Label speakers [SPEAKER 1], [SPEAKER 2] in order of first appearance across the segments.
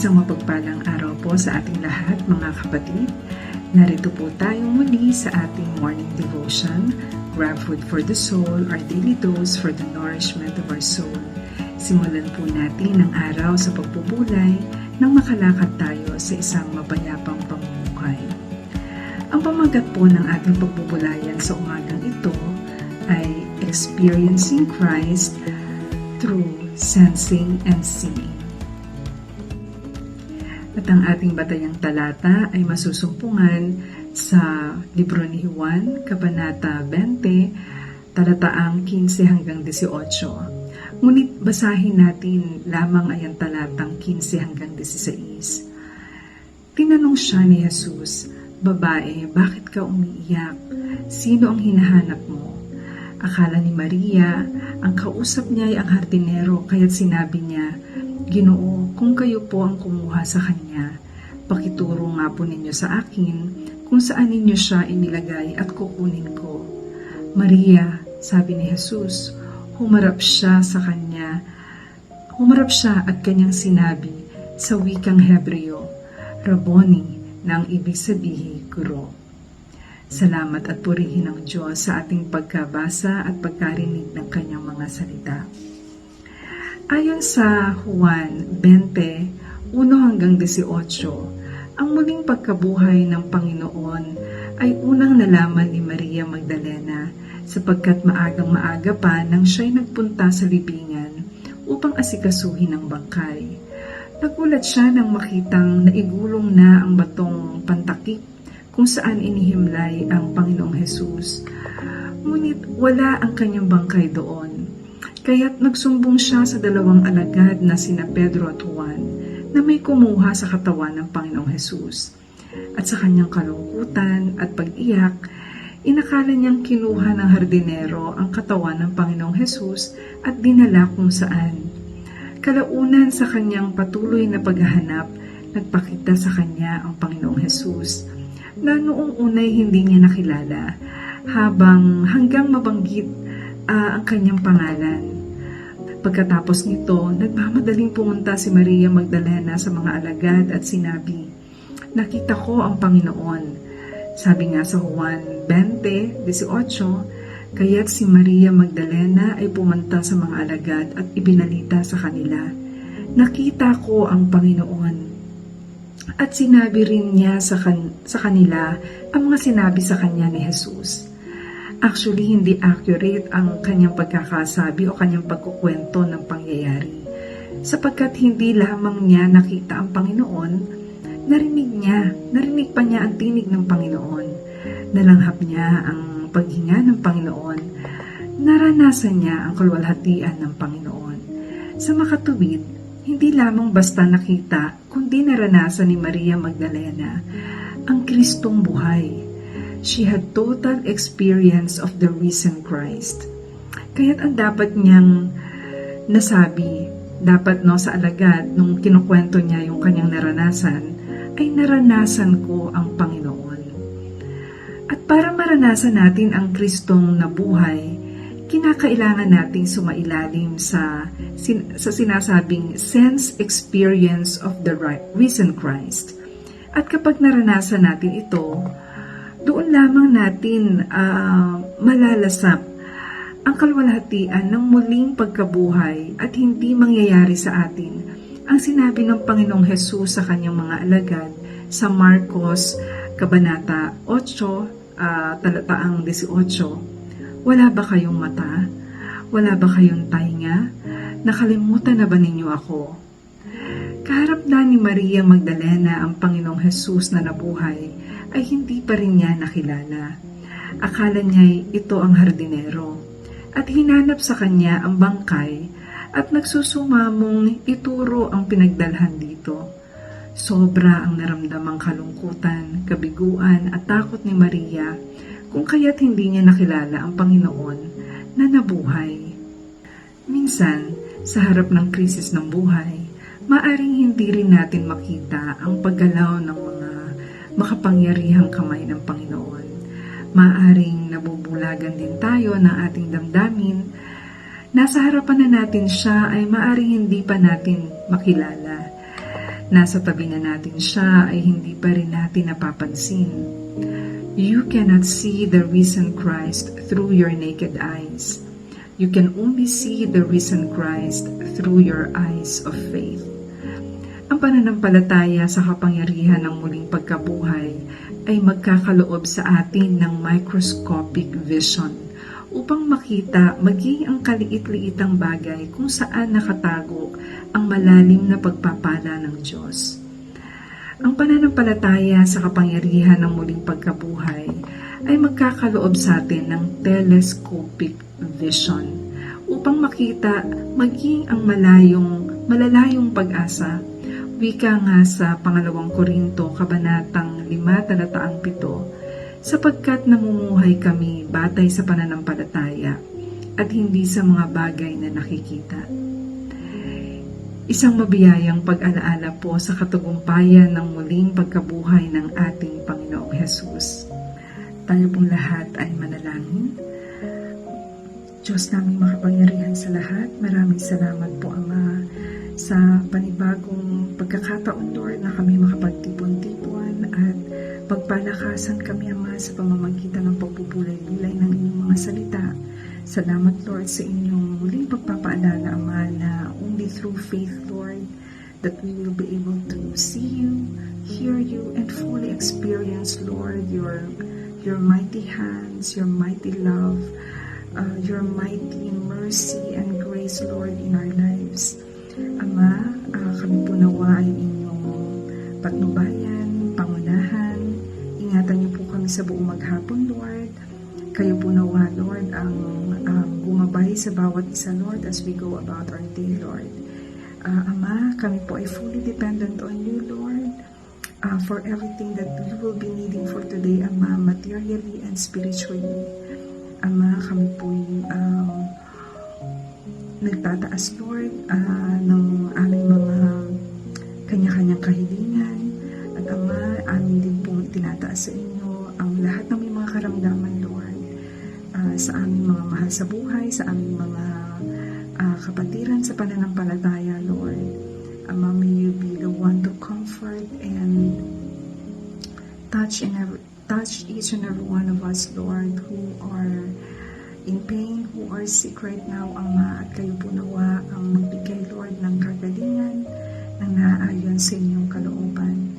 [SPEAKER 1] Isang mapagpalang araw po sa ating lahat, mga kapatid. Narito po tayong muli sa ating morning devotion, Grab Food for the Soul, our daily dose for the nourishment of our soul. Simulan po natin ang araw sa pagpupulay nang makalakad tayo sa isang mapayapang pamumuhay. Ang pamagat po ng ating pagpupulayan sa umagang ito ay Experiencing Christ through Sensing and Seeing. At ang ating batayang talata ay masusumpungan sa libro ni Juan, Kabanata 20, talataang 15 hanggang 18. Ngunit basahin natin lamang ay ang talatang 15 hanggang 16. Tinanong siya ni Jesus, "Babae, bakit ka umiiyak? Sino ang hinahanap mo?" Akala ni Maria, ang kausap niya ay ang hardinero, kaya't sinabi niya, "Ginoo, kung kayo po ang kumuha sa kanya, pakituro nga po ninyo sa akin kung saan ninyo siya inilagay at kukunin ko." "Maria," sabi ni Jesus. Humarap siya at kanyang sinabi sa wikang Hebreo, "Rabboni," na ang ibig sabihin, guro. Salamat at purihin ng Diyos sa ating pagkabasa at pagkarinig ng kanyang mga salita. Ayon sa Juan 20, 1-18, ang muling pagkabuhay ng Panginoon ay unang nalaman ni Maria Magdalena sapagkat maagang-maaga pa nang siya'y nagpunta sa libingan upang asikasuhin ang bangkay. Nagulat siya nang makitang naigulong na ang batong pantakip kung saan inihimlay ang Panginoong Hesus. Ngunit wala ang kanyang bangkay doon. Kaya't nagsumbong siya sa dalawang alagad na sina Pedro at Juan na may kumuha sa katawan ng Panginoong Hesus. At sa kanyang kalungkutan at pag-iyak, inakala niyang kinuha ng hardinero ang katawan ng Panginoong Hesus at dinala kung saan. Kalaunan sa kanyang patuloy na paghahanap, nagpakita sa kanya ang Panginoong Hesus na noong unay hindi niya nakilala hanggang mabanggit ang kanyang pangalan. Pagkatapos nito, nagmamadaling pumunta si Maria Magdalena sa mga alagad at sinabi, "Nakita ko ang Panginoon." Sabi nga sa Juan 20:18, kaya't si Maria Magdalena ay pumunta sa mga alagad at ibinalita sa kanila, "Nakita ko ang Panginoon." At sinabi rin niya sa kanila ang mga sinabi sa kanya ni Jesus. Actually, hindi accurate ang kanyang pagkakasabi o kanyang pagkukwento ng pangyayari. Sapagkat hindi lamang niya nakita ang Panginoon, narinig pa niya ang tinig ng Panginoon. Nalanghap niya ang paghinga ng Panginoon. Naranasan niya ang kaluwalhatian ng Panginoon. Sa makatuwid, hindi lamang basta nakita, kundi naranasan ni Maria Magdalena ang Kristong buhay. She had total experience of the risen Christ. Kaya't ang dapat niyang nasabi, dapat sa alagad, nung kinukwento niya yung kanyang naranasan, ay naranasan ko ang Panginoon. At para maranasan natin ang Kristong nabuhay, kinakailangan nating sumailalim sa sinasabing sense experience of the risen Christ. At kapag naranasan natin ito, doon lamang natin malalasap ang kaluwalhatian ng muling pagkabuhay at hindi mangyayari sa atin ang sinabi ng Panginoong Hesus sa kanyang mga alagad sa Marcos Kabanata 8, talataang 18. Wala ba kayong mata? Wala ba kayong tainga? Nakalimutan na ba ninyo ako? Kaharap na ni Maria Magdalena ang Panginoong Hesus na nabuhay, ay hindi pa rin niya nakilala. Akala niya ito ang hardinero at hinanap sa kanya ang bangkay at nagsusumamong ituro ang pinagdalhan dito. Sobra ang naramdamang kalungkutan, kabiguan at takot ni Maria kung kaya't hindi niya nakilala ang Panginoon na nabuhay. Minsan, sa harap ng krisis ng buhay, maaring hindi rin natin makita ang paggalaw ng mga makapangyarihang kamay ng Panginoon. Maaring nabubulagan din tayo ng ating damdamin. Nasa harapan na natin siya ay maaring hindi pa natin makilala. Nasa tabi na natin siya ay hindi pa rin natin napapansin. You cannot see the risen Christ through your naked eyes. You can only see the risen Christ through your eyes of faith. Ang pananampalataya sa kapangyarihan ng muling pagkabuhay ay magkakaloob sa atin ng microscopic vision upang makita maging ang kaliit-liitang bagay kung saan nakatago ang malalim na pagpapala ng Diyos. Ang pananampalataya sa kapangyarihan ng muling pagkabuhay ay magkakaloob sa atin ng telescopic vision upang makita maging ang malalayong pag-asa. Wika nga sa 2 Korinto, Kabanatang 5, talataang 7, sapagkat namumuhay kami batay sa pananampalataya at hindi sa mga bagay na nakikita. Isang mabiyayang pag-alaala po sa katagumpayan ng muling pagkabuhay ng ating Panginoong Hesus. Tayo pong lahat ay manalangin. Diyos naming makapangyarihan sa lahat, maraming salamat po, Ama, sa panibagong pagkakataon, Lord, na kami makapagtipon-tipon at pagpalakasan kami, Ama, sa pamamagitan ng pagbubulay-bulay ng inyong mga salita. Salamat, Lord, sa inyong muling pagpapaalala, Ama, na only through faith, Lord, that we will be able to see you, hear you, and fully experience, Lord, your mighty hands, your mighty love, your mighty mercy and grace, Lord, in our lives. Ama, kami po nawa ay inyong patnubayan, pangunahan. Ingatan niyo po kami sa buong maghapon, Lord. Kayo po nawa, Lord, ang gumabay sa bawat isa, Lord, as we go about our day, Lord. Ama, kami po ay fully dependent on you, Lord, for everything that we will be needing for today, Ama, materially and spiritually. Ama, kami po nagtataas, Lord, ng aming mga kanya-kanyang kahilingan. At Ama, amin din pong itinataas sa inyo ang lahat ng may mga karamdaman, Lord, sa aming mga mahal sa buhay, sa aming mga kapatiran sa pananampalataya, Lord. Ama, may you be the one to comfort and touch each and every one of us, Lord, who are in pain, who are sick right now, Ama, at kayo po nawa ang magbigay, Lord, ng kagalingan na naayon sa inyong kalooban.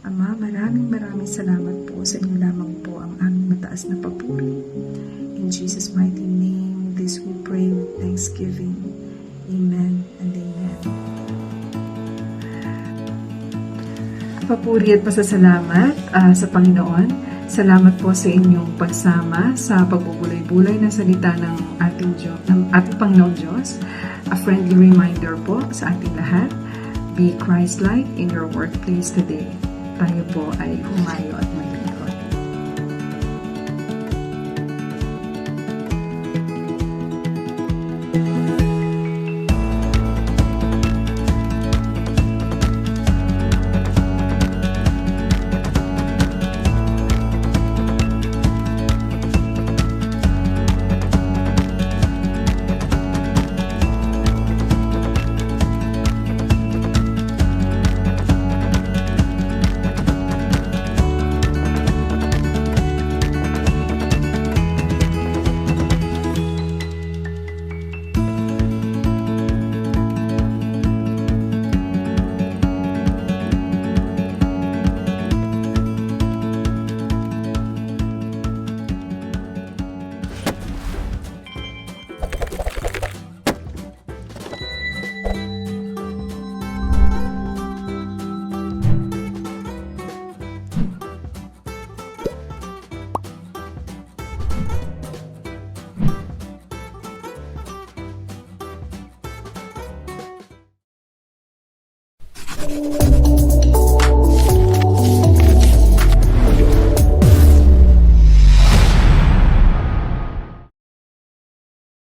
[SPEAKER 1] Ama, maraming salamat po sa inyo lamang po ang aming mataas na papuri. In Jesus' mighty name, this we pray with thanksgiving. Amen and amen. Papuri at pasasalamat sa Panginoon. Salamat po sa inyong pagsama sa pagbubulay-bulay ng salita ng ating Panginoong Diyos. A friendly reminder po sa ating lahat, be Christ-like in your workplace today. Tayo po ay humayo at maglingkod.